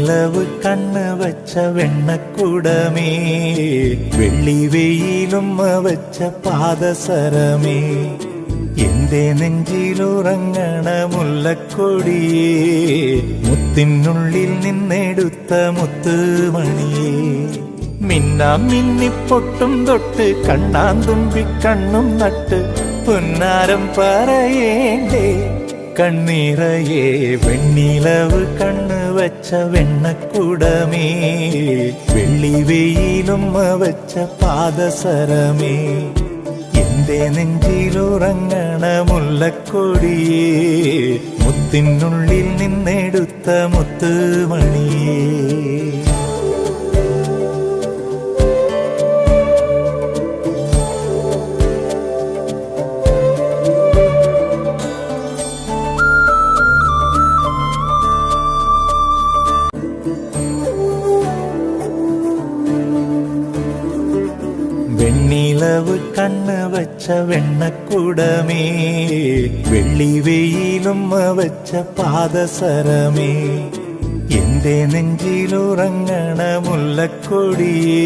വെണ്ണിലവ് കണ്ണ് വച്ച വെണ്ണക്കുടമേ, വെള്ളി വെയിലുമ്മ വച്ച പാദസരമേ, എന്റെ നെഞ്ചിലുറങ്ങണ മുല്ലക്കൊടിയേ, മുത്തിനുള്ളിൽ നിന്നെടുത്ത മുത്തുമണിയേ, മിന്നാം മിന്നിപ്പൊട്ടും തൊട്ട് കണ്ണാന്തുമ്പി കണ്ണും നട്ട് പുന്നാരം പറയേണ്ടേ കണ്ണീറയേ. വെണ്ണിലവ് കണ്ണ് വച്ച വെണ്ണക്കുടമേ, വെള്ളി വെയിലുമ്മ വച്ച പാദസരമേ, എന്റെ നെഞ്ചിലുറങ്ങണ മുല്ലക്കൊടിയേ, മുത്തിനുള്ളിൽ നിന്നെടുത്ത മുത്തുമണിയേ. വെണ്ണിലവ് കണ്ണ് വച്ച വെണ്ണക്കുടമേ, വെള്ളി വെയിലുമ്മ വച്ച പാദസരമേ, എന്റെ നെഞ്ചിലുറങ്ങണ മുല്ലക്കൊടിയേ,